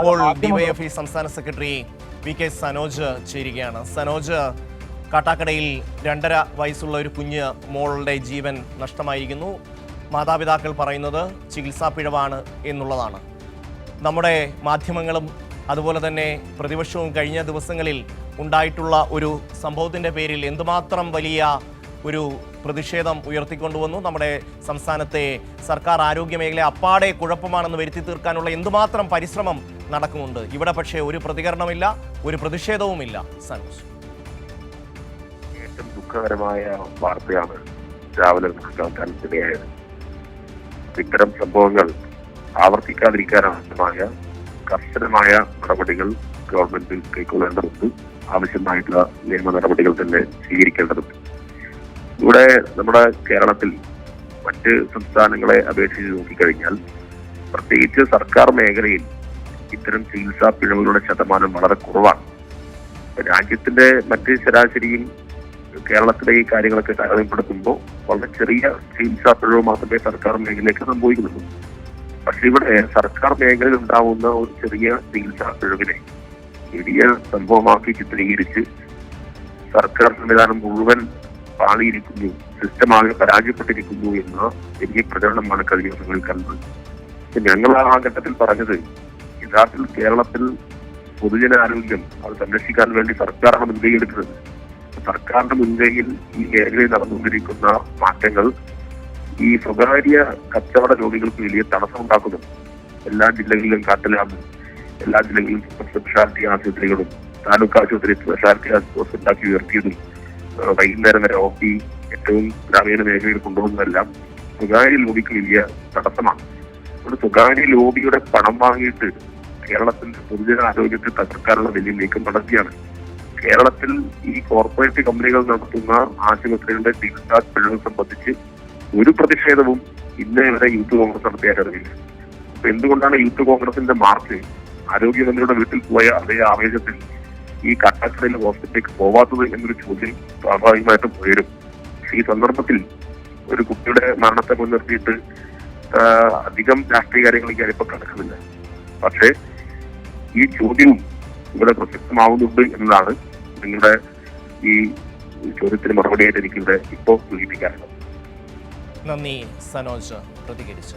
അപ്പോൾ ഡിവൈഎഫ്ഐ സംസ്ഥാന secretary V K Sanoj ചേരുകയാണ്. സനോജ്, കാട്ടാക്കടയിൽ 2.5 വയസ്സുള്ള ഒരു കുഞ്ഞ് മോളുടെ ജീവൻ നഷ്ടമായിരിക്കുന്നു. മാതാപിതാക്കൾ പറയുന്നത് ചികിത്സാ പിഴവാണ് എന്നുള്ളതാണ്. നമ്മുടെ മാധ്യമങ്ങളും അതുപോലെ തന്നെ പ്രതിപക്ഷവും കഴിഞ്ഞ ദിവസങ്ങളിൽ ഉണ്ടായിട്ടുള്ള ഒരു സംഭവത്തിൻ്റെ പേരിൽ എന്തുമാത്രം വലിയ ഒരു പ്രതിഷേധം ഉയർത്തിക്കൊണ്ടുവന്നു. നമ്മുടെ സംസ്ഥാനത്തെ സർക്കാർ ആരോഗ്യ മേഖല അപ്പാടെ കുഴപ്പമാണെന്ന് വരുത്തി തീർക്കാനുള്ള എന്തുമാത്രം പരിശ്രമം നടക്കുന്നുണ്ട്. ഇവിടെ പക്ഷേ ഒരു പ്രതികരണമില്ല, ഒരു പ്രതിഷേധവുമില്ല. സനോജ്, ഏറ്റവും ദുഃഖകരമായ വാർത്തയാണ് രാവിലെ നമുക്ക് കേൾക്കാനിടയായത്. ഇത്തരം സംഭവങ്ങൾ ആവർത്തിക്കാതിരിക്കാനാവശ്യമായ കർശനമായ നടപടികൾ ഗവൺമെന്റ് കൈക്കൊള്ളേണ്ടതുണ്ട്. ആവശ്യമായിട്ടുള്ള നിയമ നടപടികൾ തന്നെ സ്വീകരിക്കേണ്ടതുണ്ട്. ഇവിടെ നമ്മുടെ കേരളത്തിൽ മറ്റ് സംസ്ഥാനങ്ങളെ അപേക്ഷിച്ച് നോക്കിക്കഴിഞ്ഞാൽ പ്രത്യേകിച്ച് സർക്കാർ മേഖലയിൽ ഇത്തരം ചികിത്സാ പിഴവുകളുടെ ശതമാനം വളരെ കുറവാണ്. രാജ്യത്തിന്റെ മറ്റ് ശരാശരിയും കേരളത്തിലെ ഈ കാര്യങ്ങളൊക്കെ താരതമ്യപ്പെടുത്തുമ്പോൾ വളരെ ചെറിയ ചികിത്സാ പിഴവ് മാത്രമേ സർക്കാർ മേഖലയിലേക്ക് സംഭവിക്കുന്നുള്ളൂ. പക്ഷെ ഇവിടെ സർക്കാർ മേഖലയിൽ ഉണ്ടാവുന്ന ഒരു ചെറിയ ചികിത്സാ പിഴവിനെ വലിയ സംഭവമാക്കി ചിത്രീകരിച്ച് സർക്കാർ സംവിധാനം മുഴുവൻ പാളിയിരിക്കുന്നു, സിസ്റ്റമാകെ പരാജയപ്പെട്ടിരിക്കുന്നു എന്ന വലിയ പ്രചരണമാണ് കഴിഞ്ഞ ദിവസങ്ങളിൽ കണ്ടത്. ഞങ്ങൾ ആ ഘട്ടത്തിൽ പറഞ്ഞത് യഥാർത്ഥത്തിൽ കേരളത്തിൽ പൊതുജനാരോഗ്യം അത് സംരക്ഷിക്കാൻ വേണ്ടി സർക്കാരാണ് മുൻകൈയെടുക്കുന്നത്. സർക്കാരിന്റെ മുൻകൈയിൽ ഈ മേഖലയിൽ നടന്നുകൊണ്ടിരിക്കുന്ന മാറ്റങ്ങൾ ഈ സ്വകാര്യ കച്ചവട രോഗികൾക്ക് വലിയ തടസ്സമുണ്ടാക്കുന്നു. എല്ലാ ജില്ലകളിലും കാട്ടലാബും എല്ലാ ജില്ലകളിലും സൂപ്പർ സ്പെഷ്യാലിറ്റി ആശുപത്രികളും താലൂക്ക് ആശുപത്രി സ്പെഷ്യാലിറ്റി ആശുപത്രി ഉണ്ടാക്കി ഉയർത്തിയതും വൈകുന്നേരം വരെ OP ഏറ്റവും ഗ്രാമീണ മേഖലയിൽ കൊണ്ടുപോകുന്നതെല്ലാം സ്വകാര്യ ലോബിക്ക് വലിയ തടസ്സമാണ്. ഒരു സ്വകാര്യ ലോബിയുടെ പണം വാങ്ങിയിട്ട് കേരളത്തിന്റെ പൊതുജനാരോഗ്യത്തെ തകർക്കാനുള്ള വലിയ നീക്കം നടത്തിയാണ്. കേരളത്തിൽ ഈ കോർപ്പറേറ്റ് കമ്പനികൾ നടത്തുന്ന ആശുപത്രികളുടെ ചികിത്സാ പിഴവ് സംബന്ധിച്ച് ഒരു പ്രതിഷേധവും ഇന്നേ വരെ യൂത്ത് കോൺഗ്രസ് നടത്തിയായിട്ടറിയില്ല. അപ്പൊ എന്തുകൊണ്ടാണ് യൂത്ത് കോൺഗ്രസിന്റെ മാർച്ച് ആരോഗ്യമന്ത്രിയുടെ വീട്ടിൽ പോയ അതേ ആവേശത്തിൽ ഈ കാട്ടാക്കടയിലെ ഹോസ്പിറ്റലിലേക്ക് പോവാത്തത് എന്നൊരു ചോദ്യം സ്വാഭാവികമായിട്ടും ഉയരും. ഈ സന്ദർഭത്തിൽ ഒരു കുട്ടിയുടെ മരണത്തെ മുൻനിർത്തിയിട്ട് അധികം രാഷ്ട്രീയ കാര്യങ്ങളിലേക്ക് ഞാനിപ്പോൾ കടക്കുന്നില്ല. പക്ഷേ ഈ ചോദ്യവും ഇവിടെ പ്രസക്തമാവുന്നുണ്ട് എന്നതാണ് നിങ്ങളുടെ ഈ ചോദ്യത്തിന് മറുപടിയായിട്ട് എനിക്കിവിടെ ഇപ്പോൾ സൂചിപ്പിക്കാനുള്ളത്. നന്ദി സനോജ് പ്രതികരിച്ചു.